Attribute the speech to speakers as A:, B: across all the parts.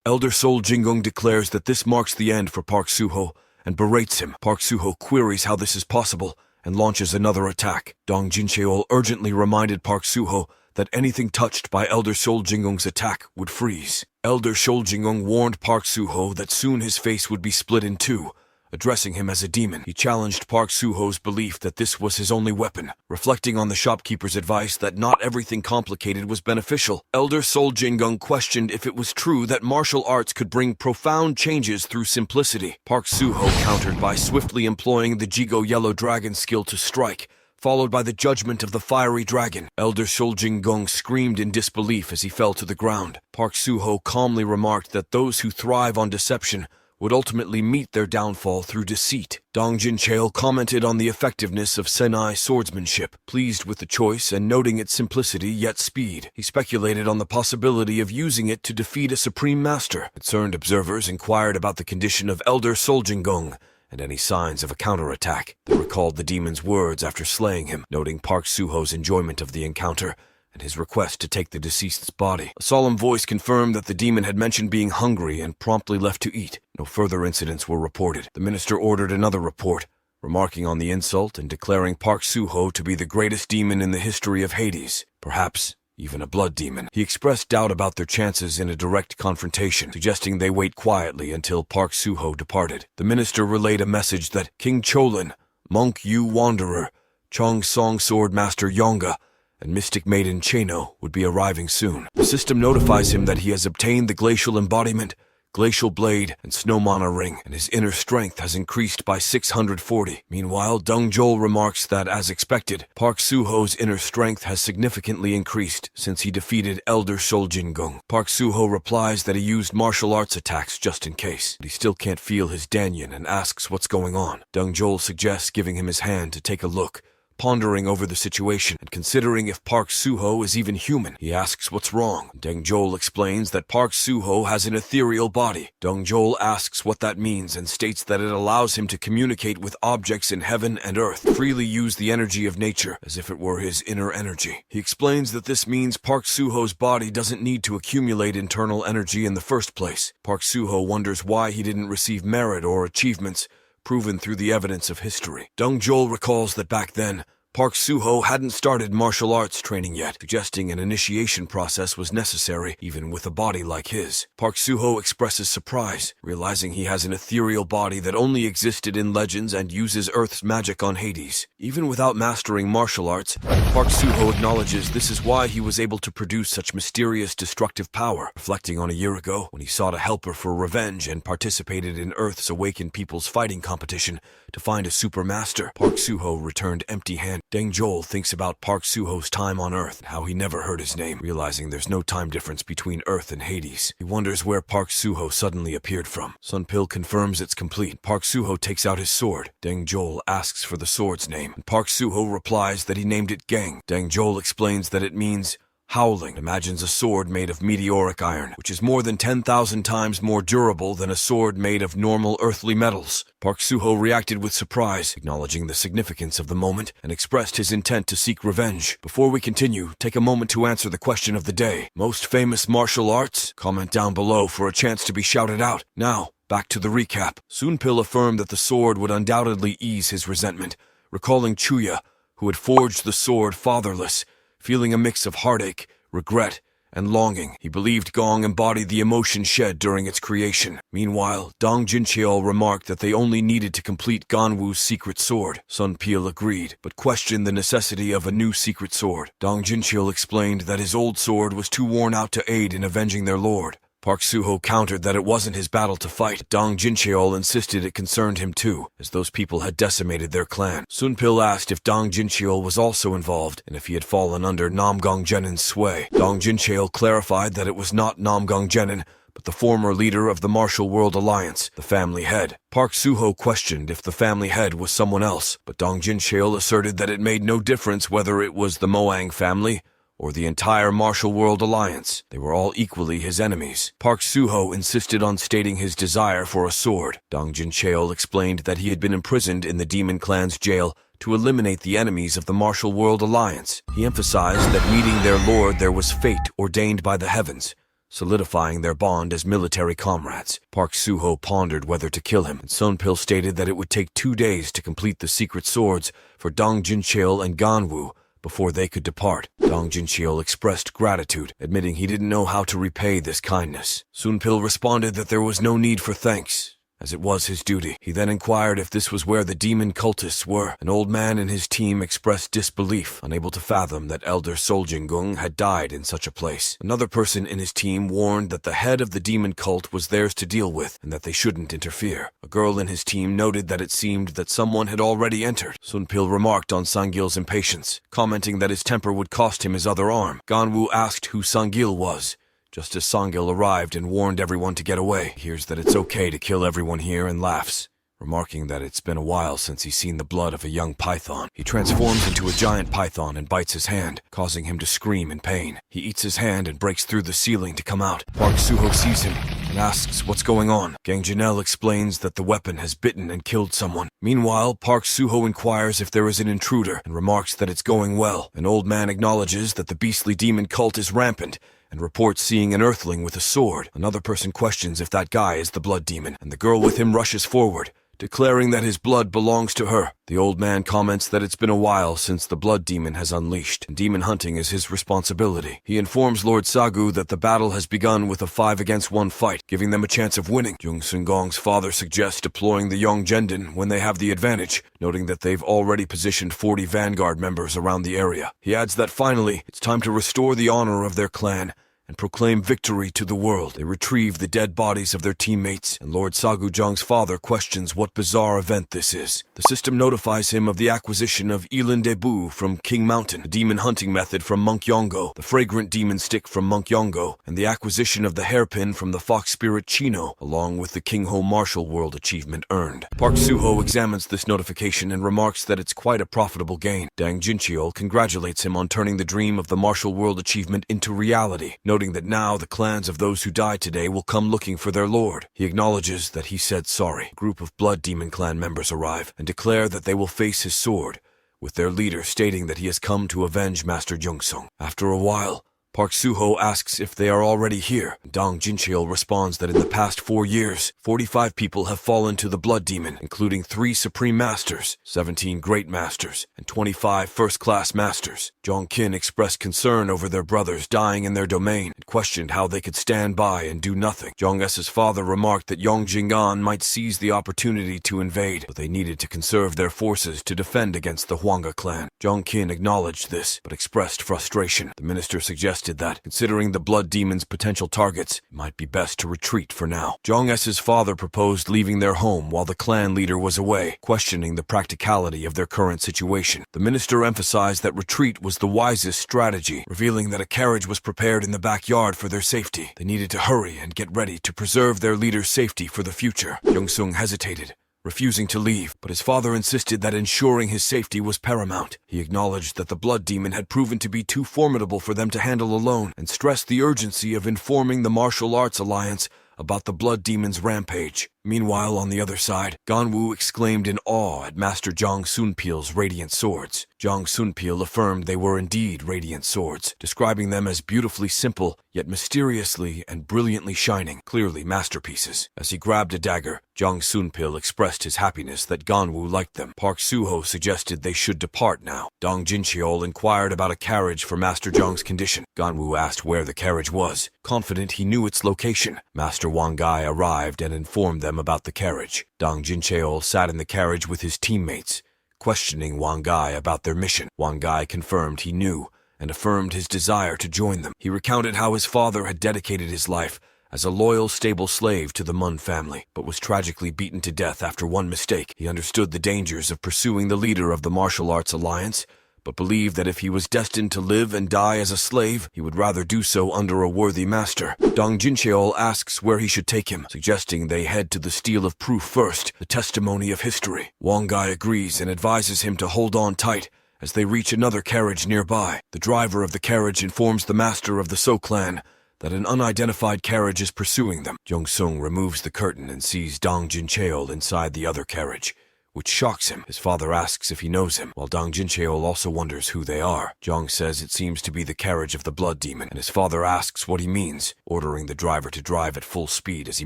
A: Elder Sol Jinggung declares that this marks the end for Park Suho and berates him. Park Suho queries how this is possible and launches another attack. Dong Jincheol urgently reminded Park Suho that anything touched by Elder Sol Jingung's attack would freeze. Elder Sol Jingung warned Park Suho that soon his face would be split in two, addressing him as a demon. He challenged Park Suho's belief that this was his only weapon, reflecting on the shopkeeper's advice that not everything complicated was beneficial. Elder Sol Jingung questioned if it was true that martial arts could bring profound changes through simplicity. Park Suho countered by swiftly employing the Jigo Yellow Dragon skill to strike, followed by the judgment of the fiery dragon. Elder Sol Jinggung screamed in disbelief as he fell to the ground. Park Suho calmly remarked that those who thrive on deception would ultimately meet their downfall through deceit. Dong Jincheol commented on the effectiveness of Senai swordsmanship, pleased with the choice and noting its simplicity yet speed. He speculated on the possibility of using it to defeat a supreme master. Concerned observers inquired about the condition of Elder Sol Jinggung and any signs of a counterattack. They recalled the demon's words after slaying him, noting Park Suho's enjoyment of the encounter and his request to take the deceased's body. A solemn voice confirmed that the demon had mentioned being hungry and promptly left to eat. No further incidents were reported. The minister ordered another report, remarking on the insult and declaring Park Suho to be the greatest demon in the history of Hades, perhaps even a blood demon. He expressed doubt about their chances in a direct confrontation, suggesting they wait quietly until Park Suho departed. The minister relayed a message that King Cholin, Monk Yu Wanderer, Chong Song Sword Master Yonga, and Mystic Maiden Cheno would be arriving soon. The system notifies him that he has obtained the Glacial Embodiment, Glacial Blade, and Snow Mana Ring, and his inner strength has increased by 640. Meanwhile, Dong Jol remarks that, as expected, Park Suho's inner strength has significantly increased since he defeated Elder Sol Jinggung. Park Suho replies that he used martial arts attacks just in case, but he still can't feel his Danyan and asks what's going on. Dong Jol suggests giving him his hand to take a look, pondering over the situation and considering if Park Suho is even human. He asks what's wrong. Deng Jol explains that Park Suho has an ethereal body. Dong Jol asks what that means and states that it allows him to communicate with objects in heaven and earth, freely use the energy of nature as if it were his inner energy. He explains that this means Park Suho's body doesn't need to accumulate internal energy in the first place. Park Suho wonders why he didn't receive merit or achievements proven through the evidence of history. Dong Jol recalls that back then, Park Suho hadn't started martial arts training yet, suggesting an initiation process was necessary, even with a body like his. Park Suho expresses surprise, realizing he has an ethereal body that only existed in legends and uses Earth's magic on Hades. Even without mastering martial arts, Park Suho acknowledges this is why he was able to produce such mysterious destructive power, reflecting on a year ago when he sought a helper for revenge and participated in Earth's Awakened People's fighting competition to find a super master. Park Suho returned empty-handed. Deng Jol thinks about Park Suho's time on Earth and how he never heard his name, realizing there's no time difference between Earth and Hades. He wonders where Park Suho suddenly appeared from. Sun Pil confirms it's complete. Park Suho takes out his sword. Deng Jol asks for the sword's name, and Park Suho replies that he named it Gang. Deng Jol explains that it means howling. Imagines a sword made of meteoric iron, which is more than 10,000 times more durable than a sword made of normal earthly metals. Park Suho reacted with surprise, acknowledging the significance of the moment, and expressed his intent to seek revenge. Before we continue, take a moment to answer the question of the day. Most famous martial arts? Comment down below for a chance to be shouted out. Now, back to the recap. Sun Pil affirmed that the sword would undoubtedly ease his resentment, recalling Chuya, who had forged the sword fatherless, feeling a mix of heartache, regret, and longing. He believed Gong embodied the emotion shed during its creation. Meanwhile, Dong Jincheol remarked that they only needed to complete Ganwu's secret sword. Sun Pil agreed, but questioned the necessity of a new secret sword. Dong Jincheol explained that his old sword was too worn out to aid in avenging their lord. Park Suho countered that it wasn't his battle to fight. Dong Jincheol insisted it concerned him too, as those people had decimated their clan. Sun Pil asked if Dong Jincheol was also involved, and if he had fallen under Namgong Jenin's sway. Dong Jincheol clarified that it was not Namgong Jenin, but the former leader of the Martial World Alliance, the family head. Park Suho questioned if the family head was someone else, but Dong Jincheol asserted that it made no difference whether it was the Moang family or the entire Martial World Alliance. They were all equally his enemies. Park Suho insisted on stating his desire for a sword. Dong Jincheol explained that he had been imprisoned in the Demon Clan's jail to eliminate the enemies of the Martial World Alliance. He emphasized that meeting their lord there was fate ordained by the heavens, solidifying their bond as military comrades. Park Suho pondered whether to kill him, and Sunpil stated that it would take 2 days to complete the secret swords for Dong Jincheol and Ganwoo before they could depart. Dong Jincheol expressed gratitude, admitting he didn't know how to repay this kindness. Sunpil responded that there was no need for thanks, as it was his duty. He then inquired if this was where the demon cultists were. An old man in his team expressed disbelief, unable to fathom that Elder Soljingung had died in such a place. Another person in his team warned that the head of the demon cult was theirs to deal with, and that they shouldn't interfere. A girl in his team noted that it seemed that someone had already entered. Sunpil remarked on Sangil's impatience, commenting that his temper would cost him his other arm. Ganwoo asked who Sangil was, just as Sangil arrived and warned everyone to get away. He hears that it's okay to kill everyone here and laughs, remarking that it's been a while since he's seen the blood of a young python. He transforms into a giant python and bites his hand, causing him to scream in pain. He eats his hand and breaks through the ceiling to come out. Park Suho sees him and asks what's going on. Gang Janelle explains that the weapon has bitten and killed someone. Meanwhile, Park Suho inquires if there is an intruder and remarks that it's going well. An old man acknowledges that the beastly demon cult is rampant and reports seeing an earthling with a sword. Another person questions if that guy is the blood demon, and the girl with him rushes forward, declaring that his blood belongs to her. The old man comments that it's been a while since the blood demon has unleashed, and demon hunting is his responsibility. He informs Lord Sagu that the battle has begun with a 5-against-1 fight, giving them a chance of winning. Jung Sungong's father suggests deploying the Yongjendan when they have the advantage, noting that they've already positioned 40 vanguard members around the area. He adds that finally, it's time to restore the honor of their clan and proclaim victory to the world. They retrieve the dead bodies of their teammates, and Lord Sagujong's father questions what bizarre event this is. The system notifies him of the acquisition of Elan Debu from King Mountain, the demon hunting method from Monk Yongo, the fragrant demon stick from Monk Yongo, and the acquisition of the hairpin from the fox spirit Chino, along with the King Ho Martial World achievement earned. Park Suho examines this notification and remarks that it's quite a profitable gain. Dang Jincheol congratulates him on turning the dream of the Martial World achievement into reality, noting that now the clans of those who died today will come looking for their lord. He acknowledges that he said sorry. A group of Blood Demon clan members arrive and declare that they will face his sword, with their leader stating that he has come to avenge Master Jungsung. After a while, Park Suho asks if they are already here. Dong Jincheol responds that in the past 4 years, 45 people have fallen to the Blood Demon, including 3 Supreme Masters, 17 Great Masters, and 25 First-Class Masters. Jongkin expressed concern over their brothers dying in their domain and questioned how they could stand by and do nothing. Jong S.'s father remarked that Yongjingan might seize the opportunity to invade, but they needed to conserve their forces to defend against the Hwanga clan. Jongkin acknowledged this, but expressed frustration. The minister suggested that, considering the Blood Demon's potential targets, it might be best to retreat for now. Jong S.'s father proposed leaving their home while the clan leader was away, questioning the practicality of their current situation. The minister emphasized that retreat was the wisest strategy, revealing that a carriage was prepared in the backyard for their safety. They needed to hurry and get ready to preserve their leader's safety for the future. Yongsung hesitated, refusing to leave, but his father insisted that ensuring his safety was paramount. He acknowledged that the Blood Demon had proven to be too formidable for them to handle alone, and stressed the urgency of informing the Martial Arts Alliance about the Blood Demon's rampage. Meanwhile, on the other side, Ganwoo exclaimed in awe at Master Jang Sunpeel's radiant swords. Jang Sunpeel affirmed they were indeed radiant swords, describing them as beautifully simple, yet mysteriously and brilliantly shining, clearly masterpieces. As he grabbed a dagger, Jang Sunpeel expressed his happiness that Ganwoo liked them. Park Suho suggested they should depart now. Dong Jincheol inquired about a carriage for Master Jang's condition. Ganwoo asked where the carriage was, confident he knew its location. Master Wang Gai arrived and informed them about the carriage. Dong Jincheol sat in the carriage with his teammates, questioning Wang Gai about their mission. Wang Gai confirmed he knew and affirmed his desire to join them. He recounted how his father had dedicated his life as a loyal, stable slave to the Mun family, but was tragically beaten to death after one mistake. He understood the dangers of pursuing the leader of the Martial Arts Alliance, but believed that if he was destined to live and die as a slave, he would rather do so under a worthy master. Dong Jincheol asks where he should take him, suggesting they head to the Steel of Proof first, the testimony of history. Wang Gai agrees and advises him to hold on tight as they reach another carriage nearby. The driver of the carriage informs the master of the So clan that an unidentified carriage is pursuing them. Jung Sung removes the curtain and sees Dong Jincheol inside the other carriage, which shocks him. His father asks if he knows him, while Dong Jincheol also wonders who they are. Jong says it seems to be the carriage of the blood demon, and his father asks what he means, ordering the driver to drive at full speed as he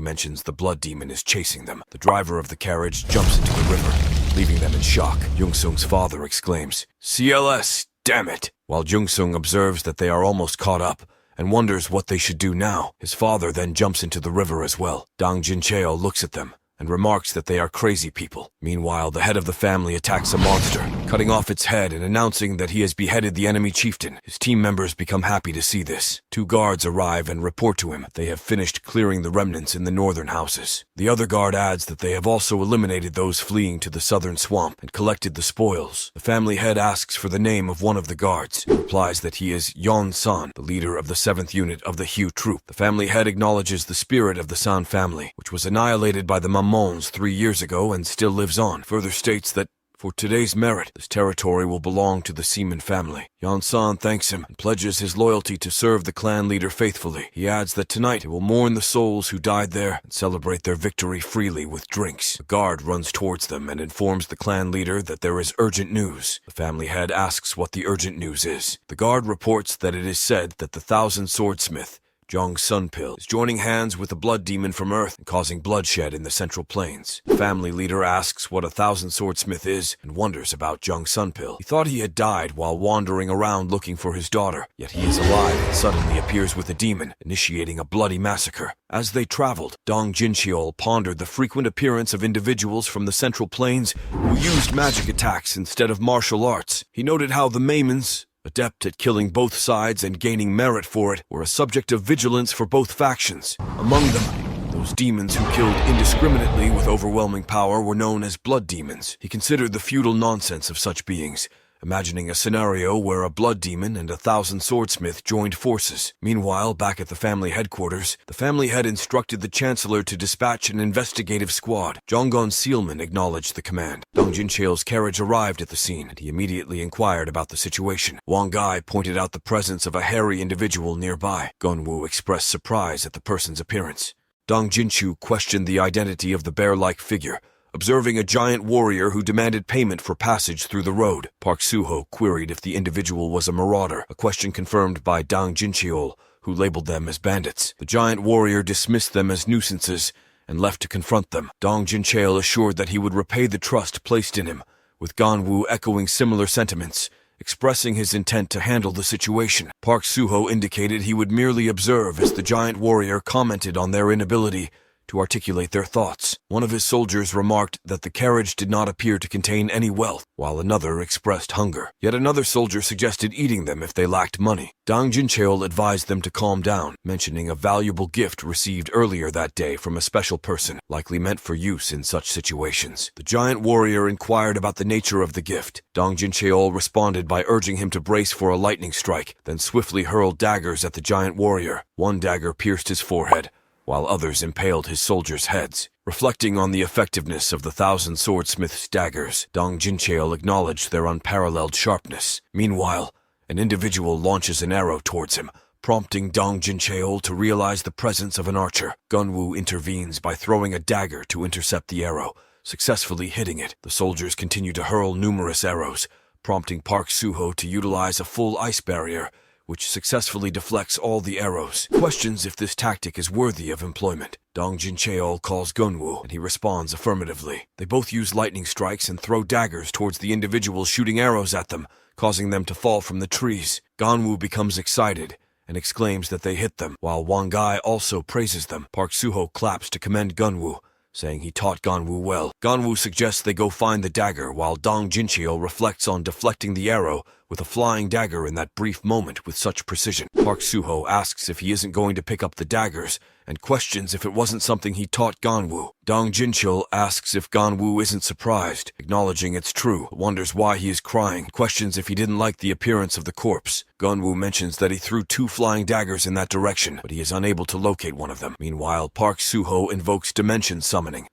A: mentions the blood demon is chasing them. The driver of the carriage jumps into the river, leaving them in shock. Jung-sung's father exclaims, "CLS, damn it!" While Jung-sung observes that they are almost caught up, and wonders what they should do now. His father then jumps into the river as well. Dong Jincheol looks at them and remarks that they are crazy people. Meanwhile, the head of the family attacks a monster, cutting off its head and announcing that he has beheaded the enemy chieftain. His team members become happy to see this. 2 guards arrive and report to him that they have finished clearing the remnants in the northern houses. The other guard adds that they have also eliminated those fleeing to the southern swamp and collected the spoils. The family head asks for the name of one of the guards. He replies that he is Yon San, the leader of the 7th unit of the Hue troop. The family head acknowledges the spirit of the San family, which was annihilated by the Mons 3 years ago and still lives on. Further states that for today's merit, this territory will belong to the Seaman family. Yan-san thanks him and pledges his loyalty to serve the clan leader faithfully. He adds that tonight he will mourn the souls who died there and celebrate their victory freely with drinks. A guard runs towards them and informs the clan leader that there is urgent news. The family head asks what the urgent news is. The guard reports that it is said that the 1,000 swordsmith, Jong Sunpil, is joining hands with the blood demon from Earth and causing bloodshed in the Central Plains. The family leader asks what a 1,000 swordsmith is and wonders about Jong Sunpil. He thought he had died while wandering around looking for his daughter, yet he is alive and suddenly appears with a demon, initiating a bloody massacre. As they traveled, Dong Jincheol pondered the frequent appearance of individuals from the Central Plains who used magic attacks instead of martial arts. He noted how the Maimons, adept at killing both sides and gaining merit for it, were a subject of vigilance for both factions. Among them, those demons who killed indiscriminately with overwhelming power were known as blood demons. He considered the futile nonsense of such beings, imagining a scenario where a blood demon and 1,000 swordsmith joined forces. Meanwhile, back at the family headquarters, the family had instructed the chancellor to dispatch an investigative squad. Jonggon Sealman acknowledged the command. Dong Jincheol's carriage arrived at the scene, and he immediately inquired about the situation. Wang Gai pointed out the presence of a hairy individual nearby. Gunwoo expressed surprise at the person's appearance. Dong Jinchu questioned the identity of the bear-like figure, observing a giant warrior who demanded payment for passage through the road. Park Suho queried if the individual was a marauder, a question confirmed by Dong Jincheol, who labeled them as bandits. The giant warrior dismissed them as nuisances and left to confront them. Dong Jincheol assured that he would repay the trust placed in him, with Ganwoo echoing similar sentiments, expressing his intent to handle the situation. Park Suho indicated he would merely observe as the giant warrior commented on their inability to articulate their thoughts. One of his soldiers remarked that the carriage did not appear to contain any wealth, while another expressed hunger. Yet another soldier suggested eating them if they lacked money. Dong Jincheol advised them to calm down, mentioning a valuable gift received earlier that day from a special person, likely meant for use in such situations. The giant warrior inquired about the nature of the gift. Dong Jincheol responded by urging him to brace for a lightning strike, then swiftly hurled daggers at the giant warrior. One dagger pierced his forehead, while others impaled his soldiers' heads. Reflecting on the effectiveness of the 1,000 swordsmith's daggers, Dong Jincheol acknowledged their unparalleled sharpness. Meanwhile, an individual launches an arrow towards him, prompting Dong Jincheol to realize the presence of an archer. Gunwoo intervenes by throwing a dagger to intercept the arrow, successfully hitting it. The soldiers continue to hurl numerous arrows, prompting Park Suho to utilize a full ice barrier, which successfully deflects all the arrows. Questions if this tactic is worthy of employment. Dong Jincheol calls Gunwoo, and he responds affirmatively. They both use lightning strikes and throw daggers towards the individuals shooting arrows at them, causing them to fall from the trees. Gunwoo becomes excited and exclaims that they hit them, while Wang Gai also praises them. Park Suho claps to commend Gunwoo, saying he taught Ganwoo well. Ganwoo suggests they go find the dagger, while Dong Jincheol reflects on deflecting the arrow with a flying dagger in that brief moment with such precision. Park Suho asks if he isn't going to pick up the daggers, and questions if it wasn't something he taught Ganwoo. Dong Jincheol asks if Ganwoo isn't surprised, acknowledging it's true, wonders why he is crying, questions if he didn't like the appearance of the corpse. Ganwoo mentions that he threw 2 flying daggers in that direction, but he is unable to locate one of them. Meanwhile, Park Suho invokes dimension summoning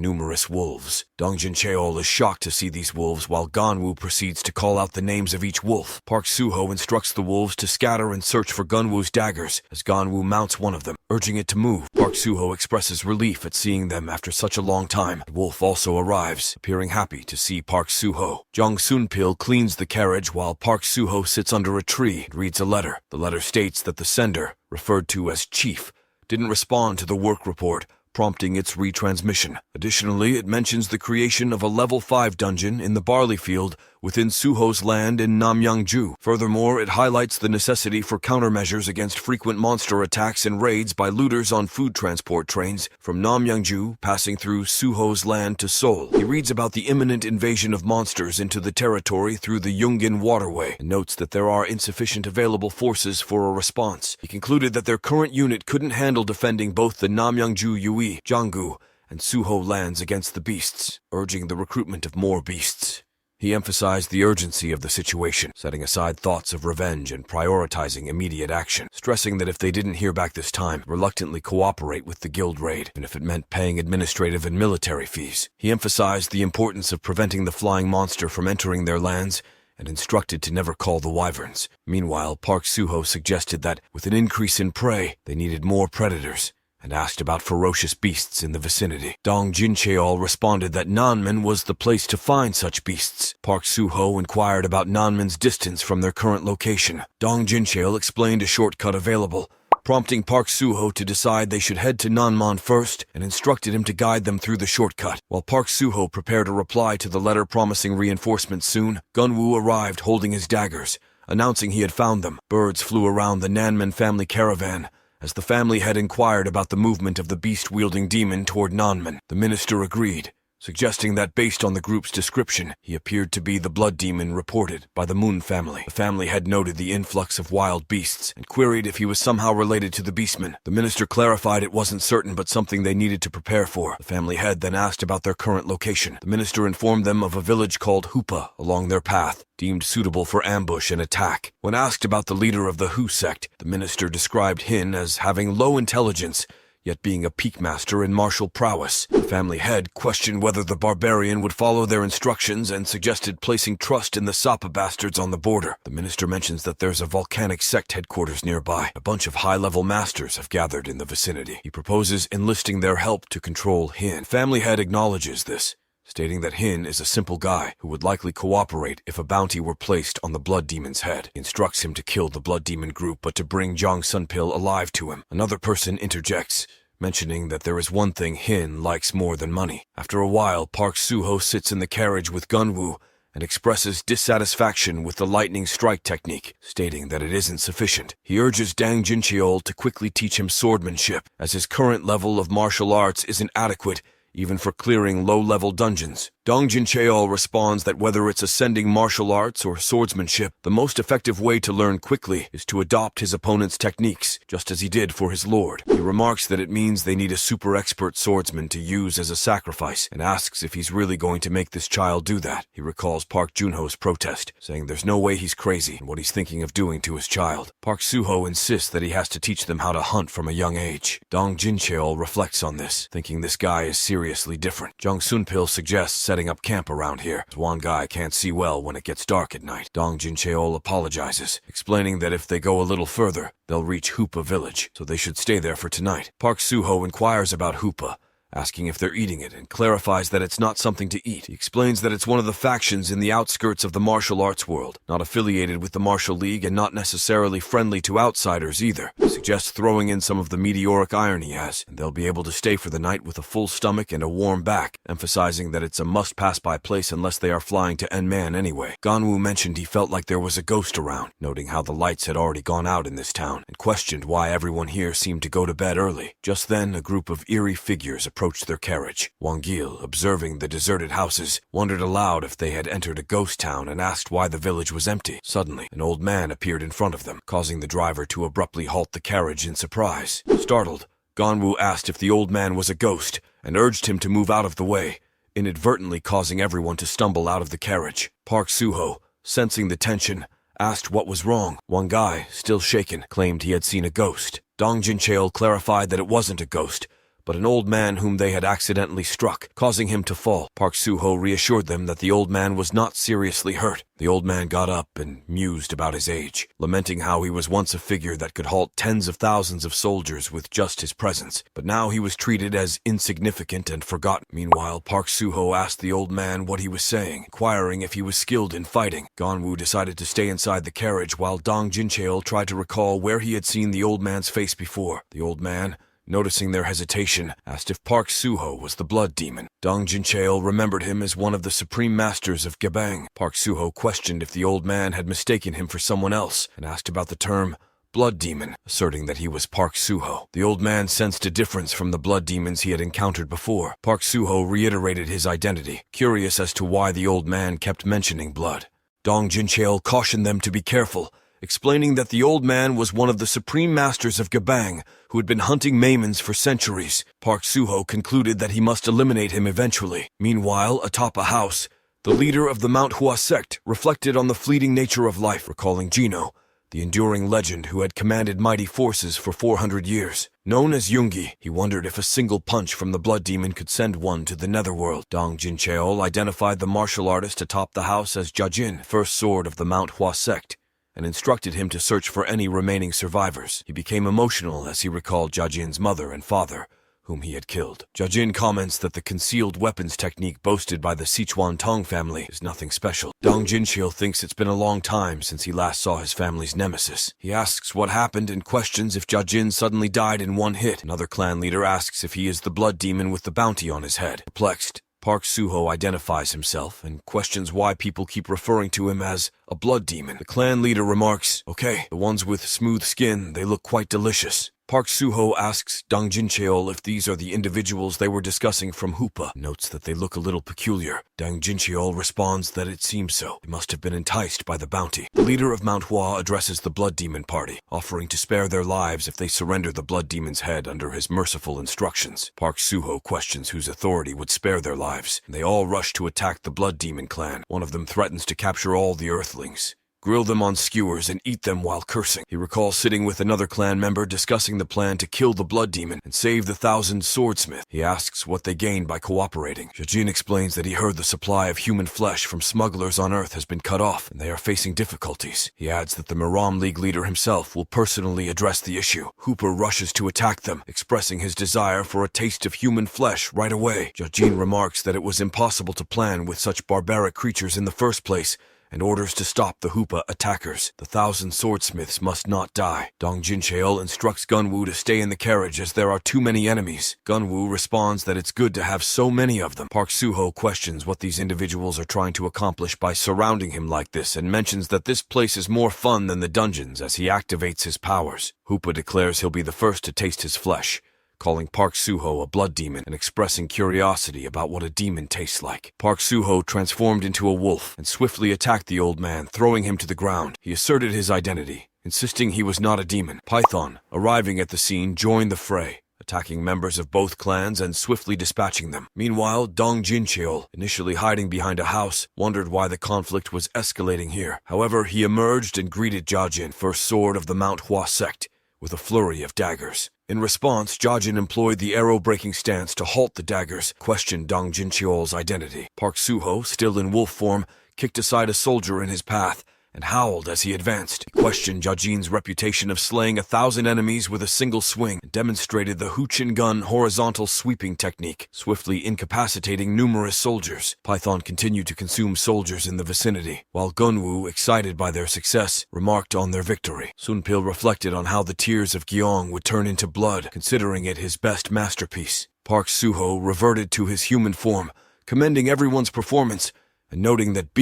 A: numerous wolves. Dong Jincheol is shocked to see these wolves, while Ganwoo proceeds to call out the names of each each wolf. Park Suho instructs the wolves to scatter and search for Gunwoo's daggers as Ganwoo mounts one of them, urging it to move. Park Suho expresses relief at seeing them after such a long time. The wolf also arrives, appearing happy to see Park Suho. Jong Sunpil cleans the carriage while Park Suho sits under a tree and reads a letter. The letter states that the sender, referred to as Chief, didn't respond to the work report, prompting its retransmission. Additionally, it mentions the creation of a level 5 dungeon in the barley field within Suho's land in Namyangju. Furthermore, it highlights the necessity for countermeasures against frequent monster attacks and raids by looters on food transport trains from Namyangju passing through Suho's land to Seoul. He reads about the imminent invasion of monsters into the territory through the Yungin waterway and notes that there are insufficient available forces for a response. He concluded that their current unit couldn't handle defending both the Namyangju Yui, Janggu, and Suho lands against the beasts, urging the recruitment of more beasts. He emphasized the urgency of the situation, setting aside thoughts of revenge and prioritizing immediate action, stressing that if they didn't hear back this time, reluctantly cooperate with the guild raid, even if it meant paying administrative and military fees. He emphasized the importance of preventing the flying monster from entering their lands and instructed to never call the wyverns. Meanwhile, Park Suho suggested that, with an increase in prey, they needed more predators, and asked about ferocious beasts in the vicinity. Dong Jincheol responded that Nanmen was the place to find such beasts. Park Suho inquired about Nanmen's distance from their current location. Dong Jincheol explained a shortcut available, prompting Park Suho to decide they should head to Nanman first and instructed him to guide them through the shortcut. While Park Suho prepared a reply to the letter promising reinforcements soon, Gunwoo arrived holding his daggers, announcing he had found them. Birds flew around the Nanmen family caravan as the family had inquired about the movement of the beast-wielding demon toward Nanmen. The minister agreed, suggesting that based on the group's description, he appeared to be the blood demon reported by the Moon family. The family had noted the influx of wild beasts and queried if he was somehow related to the beastmen. The minister clarified it wasn't certain but something they needed to prepare for. The family head then asked about their current location. The minister informed them of a village called Hupa along their path, deemed suitable for ambush and attack. When asked about the leader of the Hu sect, the minister described Hin as having low intelligence, yet being a peak master in martial prowess. The family head questioned whether the barbarian would follow their instructions and suggested placing trust in the Sapa bastards on the border. The minister mentions that there's a volcanic sect headquarters nearby. A bunch of high-level masters have gathered in the vicinity. He proposes enlisting their help to control Hin. Family head acknowledges this, stating that Hin is a simple guy who would likely cooperate if a bounty were placed on the blood demon's head. He instructs him to kill the blood demon group but to bring Jong Sunpil alive to him. Another person interjects, mentioning that there is one thing Hin likes more than money. After a while, Park Suho sits in the carriage with Gunwoo and expresses dissatisfaction with the lightning strike technique, stating that it isn't sufficient. He urges Dang Jincheol to quickly teach him swordmanship, as his current level of martial arts isn't adequate even for clearing low-level dungeons. Dong Jincheol responds that whether it's ascending martial arts or swordsmanship, the most effective way to learn quickly is to adopt his opponent's techniques, just as he did for his lord. He remarks that it means they need a super expert swordsman to use as a sacrifice, and asks if he's really going to make this child do that. He recalls Park Junho's protest, saying there's no way he's crazy and what he's thinking of doing to his child. Park Suho insists that he has to teach them how to hunt from a young age. Dong Jincheol reflects on this, thinking this guy is seriously different. Jong Sunpil suggests setting up camp around here, as one guy can't see well when it gets dark at night. Dong Jincheol apologizes, explaining that if they go a little further, they'll reach Hupa village, so they should stay there for tonight. Park Suho inquires about Hupa, asking if they're eating it, and clarifies that it's not something to eat. He explains that it's one of the factions in the outskirts of the martial arts world, not affiliated with the Martial League and not necessarily friendly to outsiders either. He suggests throwing in some of the meteoric iron he has, and they'll be able to stay for the night with a full stomach and a warm back, emphasizing that it's a must-pass-by place unless they are flying to Enman anyway. Ganwoo mentioned he felt like there was a ghost around, noting how the lights had already gone out in this town, and questioned why everyone here seemed to go to bed early. Just then, a group of eerie figures approached their carriage. Wang Gil, observing the deserted houses, wondered aloud if they had entered a ghost town and asked why the village was empty. Suddenly, an old man appeared in front of them, causing the driver to abruptly halt the carriage in surprise. Startled, Ganwoo asked if the old man was a ghost and urged him to move out of the way, inadvertently causing everyone to stumble out of the carriage. Park Suho, sensing the tension, asked what was wrong. One guy, still shaken, claimed he had seen a ghost. Dong Jincheol clarified that it wasn't a ghost, but an old man whom they had accidentally struck, causing him to fall. Park Soo-ho reassured them that the old man was not seriously hurt. The old man got up and mused about his age, lamenting how he was once a figure that could halt tens of thousands of soldiers with just his presence, but now he was treated as insignificant and forgotten. Meanwhile, Park Soo-ho asked the old man what he was saying, inquiring if he was skilled in fighting. Gonwoo decided to stay inside the carriage while Dong Jincheol tried to recall where he had seen the old man's face before. The old man, noticing their hesitation, asked if Park Soo-ho was the blood demon. Dong Jincheol remembered him as one of the supreme masters of Gebang. Park Soo-ho questioned if the old man had mistaken him for someone else and asked about the term blood demon, asserting that he was Park Soo-ho. The old man sensed a difference from the blood demons he had encountered before. Park Soo-ho reiterated his identity, curious as to why the old man kept mentioning blood. Dong Jincheol cautioned them to be careful, explaining that the old man was one of the supreme masters of Gebang who had been hunting Maimons for centuries. Park Soo-ho concluded that he must eliminate him eventually. Meanwhile, atop a house, the leader of the Manhwa sect reflected on the fleeting nature of life, recalling Jino, the enduring legend who had commanded mighty forces for 400 years. Known as Yoongi, he wondered if a single punch from the blood demon could send one to the netherworld. Dong Jincheol identified the martial artist atop the house as Jajin, first sword of the Manhwa sect, and instructed him to search for any remaining survivors. He became emotional as he recalled Jajin's mother and father, whom he had killed. Jajin comments that the concealed weapons technique boasted by the Sichuan Tong family is nothing special. Dong Jincheol thinks it's been a long time since he last saw his family's nemesis. He asks what happened and questions if Jajin suddenly died in one hit. Another clan leader asks if he is the blood demon with the bounty on his head. Perplexed, Park Soo-ho identifies himself and questions why people keep referring to him as a blood demon. The clan leader remarks, "Okay, the ones with smooth skin, they look quite delicious." Park Soo-ho asks Dong Jincheol if these are the individuals they were discussing from Hoopa, notes that they look a little peculiar. Dong Jincheol responds that it seems so. They must have been enticed by the bounty. The leader of Mount Hua addresses the blood demon party, offering to spare their lives if they surrender the blood demon's head under his merciful instructions. Park Soo-ho questions whose authority would spare their lives, and they all rush to attack the blood demon clan. One of them threatens to capture all the earthlings, grill them on skewers, and eat them while cursing. He recalls sitting with another clan member discussing the plan to kill the blood demon and save the 1,000 swordsmith. He asks what they gained by cooperating. Jajin explains that he heard the supply of human flesh from smugglers on Earth has been cut off, and they are facing difficulties. He adds that the Miram League leader himself will personally address the issue. Hooper rushes to attack them, expressing his desire for a taste of human flesh right away. Jajin remarks that it was impossible to plan with such barbaric creatures in the first place, and orders to stop the Hoopa attackers. The 1,000 swordsmiths must not die. Dong Jincheol instructs Gunwoo to stay in the carriage as there are too many enemies. Gunwoo responds that it's good to have so many of them. Park Soo-ho questions what these individuals are trying to accomplish by surrounding him like this and mentions that this place is more fun than the dungeons as he activates his powers. Hoopa declares he'll be the first to taste his flesh, calling Park Soo-ho a blood demon and expressing curiosity about what a demon tastes like. Park Soo-ho transformed into a wolf and swiftly attacked the old man, throwing him to the ground. He asserted his identity, insisting he was not a demon. Python, arriving at the scene, joined the fray, attacking members of both clans and swiftly dispatching them. Meanwhile, Dong Jincheol, initially hiding behind a house, wondered why the conflict was escalating here. However, he emerged and greeted Jajin, first sword of the Mount Hua sect, with a flurry of daggers. In response, Jajin employed the arrow-breaking stance to halt the daggers, questioned Dong Jincheol's identity. Park Soo-ho, still in wolf form, kicked aside a soldier in his path and howled as he advanced. He questioned Jajin's reputation of slaying 1,000 enemies with a single swing and demonstrated the Huchin gun horizontal sweeping technique, swiftly incapacitating numerous soldiers. Python continued to consume soldiers in the vicinity, while Gunwoo, excited by their success, remarked on their victory. Sunpil reflected on how the tears of Gyeong would turn into blood, considering it his best masterpiece. Park Soo-ho reverted to his human form, commending everyone's performance and noting that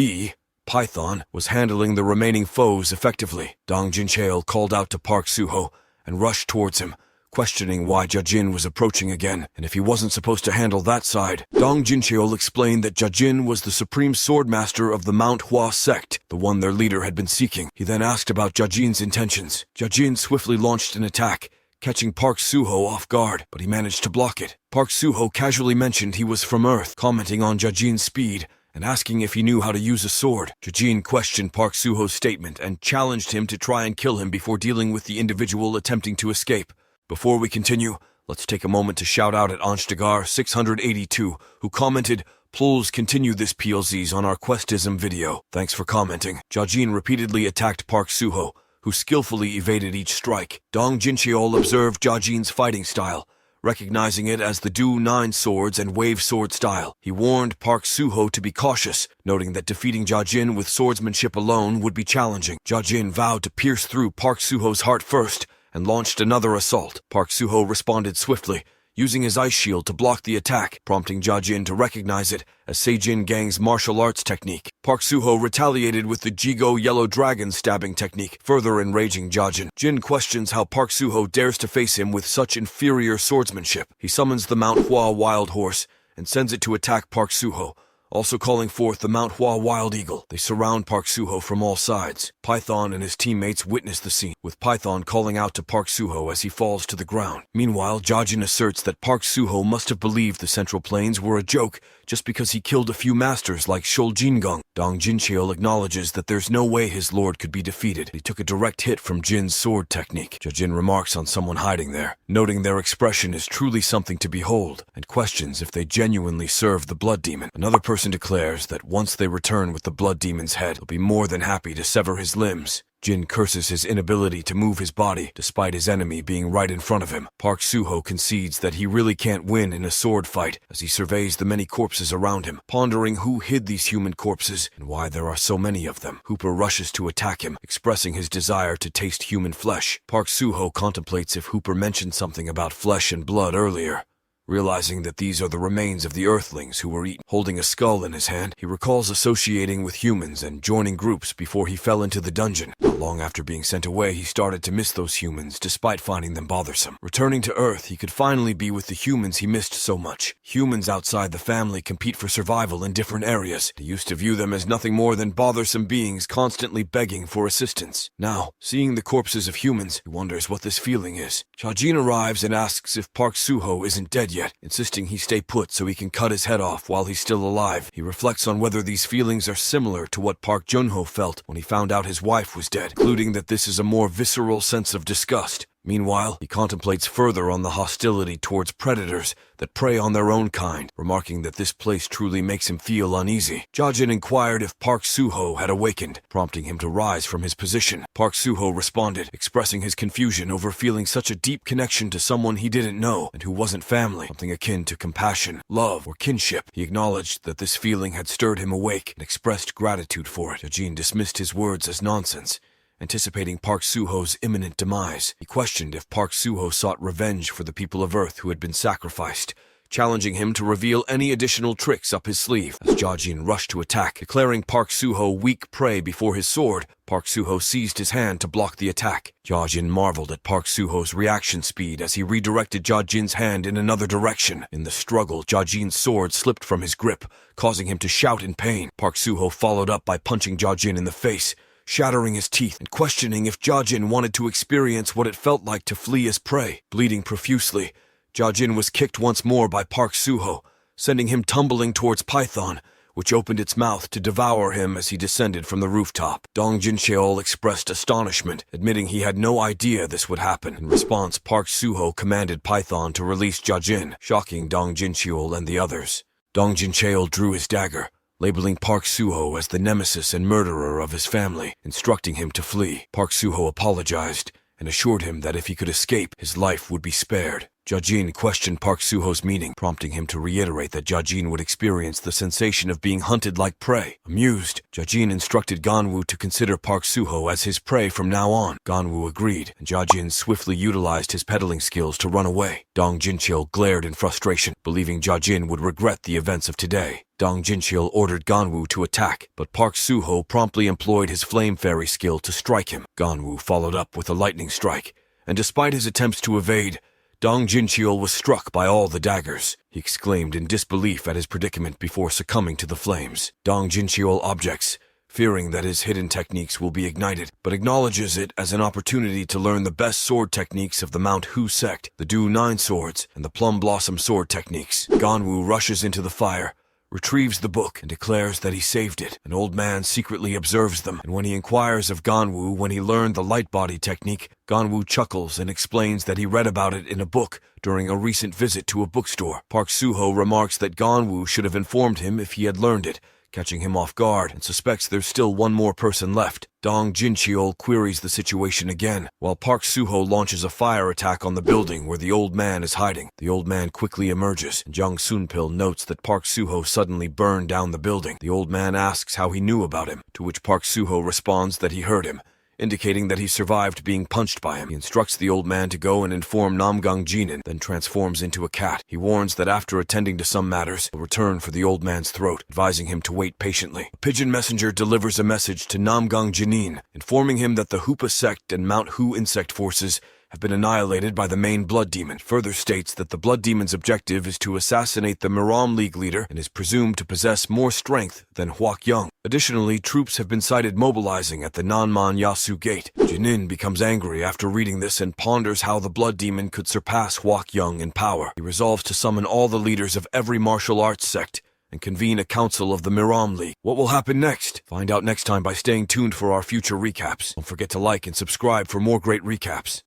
A: Python was handling the remaining foes effectively. Dong Jincheol called out to Park Soo-ho and rushed towards him, questioning why Jajin was approaching again, and if he wasn't supposed to handle that side. Dong Jincheol explained that Jajin was the supreme swordmaster of the Mount Hua sect, the one their leader had been seeking. He then asked about Jajin's intentions. Jajin swiftly launched an attack, catching Park Soo-ho off guard, but he managed to block it. Park Soo-ho casually mentioned he was from Earth, commenting on Jajin's speed and asking if he knew how to use a sword. Jajin questioned Park Soo-ho's statement and challenged him to try and kill him before dealing with the individual attempting to escape. Before we continue, Let's take a moment to shout out at Anshtagar682, who commented, "Please continue this PLZs on our Questism video. Thanks for commenting." Jajin repeatedly attacked Park Suho, who skillfully evaded each strike. Dong Jincheol observed Jajin's fighting style, recognizing it as the Do 9 swords and wave sword style. He warned Park Suho to be cautious, noting that defeating Jajin with swordsmanship alone would be challenging. Jajin vowed to pierce through Park Suho's heart first and launched another assault. Park Suho responded swiftly, using his ice shield to block the attack, prompting Jajin to recognize it as Seijin Gang's martial arts technique. Park Suho retaliated with the Jigo Yellow Dragon stabbing technique, further enraging Jajin. Jin questions how Park Suho dares to face him with such inferior swordsmanship. He summons the Manhwa Wild Horse and sends it to attack Park Suho, also calling forth the Manhwa Wild Eagle. They surround Park Suho from all sides. Python and his teammates witness the scene, with Python calling out to Park Suho as he falls to the ground. Meanwhile, Jajin asserts that Park Suho must have believed the Central Plains were a joke just because he killed a few masters like Shol Jingung. Dong Jincheol acknowledges that there's no way his lord could be defeated. He took a direct hit from Jin's sword technique. Jajin remarks on someone hiding there, noting their expression is truly something to behold, and questions if they genuinely serve the blood demon. Another person declares that once they return with the blood demon's head, he'll be more than happy to sever his limbs. Jin curses his inability to move his body, despite his enemy being right in front of him. Park Suho concedes that he really can't win in a sword fight as he surveys the many corpses around him, pondering who hid these human corpses and why there are so many of them. Hooper rushes to attack him, expressing his desire to taste human flesh. Park Suho contemplates if Hooper mentioned something about flesh and blood earlier. Realizing that these are the remains of the Earthlings who were eaten. Holding a skull in his hand, he recalls associating with humans and joining groups before he fell into the dungeon. Not long after being sent away, he started to miss those humans, despite finding them bothersome. Returning to Earth, he could finally be with the humans he missed so much. Humans outside the family compete for survival in different areas. He used to view them as nothing more than bothersome beings constantly begging for assistance. Now, seeing the corpses of humans, he wonders what this feeling is. Jajin arrives and asks if Park Suho isn't dead yet, insisting he stay put so he can cut his head off while he's still alive. He reflects on whether these feelings are similar to what Park Junho felt when he found out his wife was dead, concluding that this is a more visceral sense of disgust. Meanwhile, he contemplates further on the hostility towards predators that prey on their own kind, remarking that this place truly makes him feel uneasy. Jajin inquired if Park Suho had awakened, prompting him to rise from his position. Park Suho responded, expressing his confusion over feeling such a deep connection to someone he didn't know and who wasn't family, something akin to compassion, love, or kinship. He acknowledged that this feeling had stirred him awake and expressed gratitude for it. Jajin dismissed his words as nonsense, anticipating Park Suho's imminent demise. He questioned if Park Suho sought revenge for the people of Earth who had been sacrificed, challenging him to reveal any additional tricks up his sleeve. As Jajin rushed to attack, declaring Park Suho weak prey before his sword, Park Suho seized his hand to block the attack. Jajin marveled at Park Suho's reaction speed as he redirected Jajin's hand in another direction. In the struggle, Jajin's sword slipped from his grip, causing him to shout in pain. Park Suho followed up by punching Jajin in the face, shattering his teeth and questioning if Jajin wanted to experience what it felt like to flee as prey. Bleeding profusely, Jajin was kicked once more by Park Suho, sending him tumbling towards Python, which opened its mouth to devour him as he descended from the rooftop. Dong Jincheol expressed astonishment, admitting he had no idea this would happen. In response, Park Suho commanded Python to release Jajin, shocking Dong Jincheol and the others. Dong Jincheol drew his dagger, labeling Park Suho as the nemesis and murderer of his family, instructing him to flee. Park Suho apologized and assured him that if he could escape, his life would be spared. Jajin questioned Park Suho's meaning, prompting him to reiterate that Jajin would experience the sensation of being hunted like prey. Amused, Jajin instructed Ganwu to consider Park Suho as his prey from now on. Ganwu agreed, and Jajin swiftly utilized his peddling skills to run away. Dong Jincheol glared in frustration, believing Jajin would regret the events of today. Dong Jincheol ordered Ganwu to attack, but Park Suho promptly employed his Flame Fairy skill to strike him. Ganwu followed up with a lightning strike, and despite his attempts to evade, Dong Jincheol was struck by all the daggers. He exclaimed in disbelief at his predicament before succumbing to the flames. Dong Jincheol objects, fearing that his hidden techniques will be ignited, but acknowledges it as an opportunity to learn the best sword techniques of the Mount Hu sect, the Do 9 swords, and the Plum Blossom sword techniques. Ganwu rushes into the fire, retrieves the book, and declares that he saved it. An old man secretly observes them, and when he inquires of Ganwu when he learned the light body technique, Ganwu chuckles and explains that he read about it in a book during a recent visit to a bookstore. Park Suho remarks that Ganwu should have informed him if he had learned it, catching him off guard, and suspects there's still one more person left. Dong Jincheol queries the situation again, while Park Suho launches a fire attack on the building where the old man is hiding. The old man quickly emerges, and Jung Sunpil notes that Park Suho suddenly burned down the building. The old man asks how he knew about him, to which Park Suho responds that he heard him, indicating that he survived being punched by him. He instructs the old man to go and inform Namgang Jinin, then transforms into a cat. He warns that after attending to some matters, he'll return for the old man's throat, advising him to wait patiently. A pigeon messenger delivers a message to Namgang Jinin, informing him that the Hoopa sect and Mount Hu insect forces have been annihilated by the main blood demon. Further states that the blood demon's objective is to assassinate the Miram League leader and is presumed to possess more strength than Huak Young. Additionally, troops have been sighted mobilizing at the Nanman Yasu gate. Jinin becomes angry after reading this and ponders how the blood demon could surpass Huak Young in power. He resolves to summon all the leaders of every martial arts sect and convene a council of the Miram League. What will happen next? Find out next time by staying tuned for our future recaps. Don't forget to like and subscribe for more great recaps.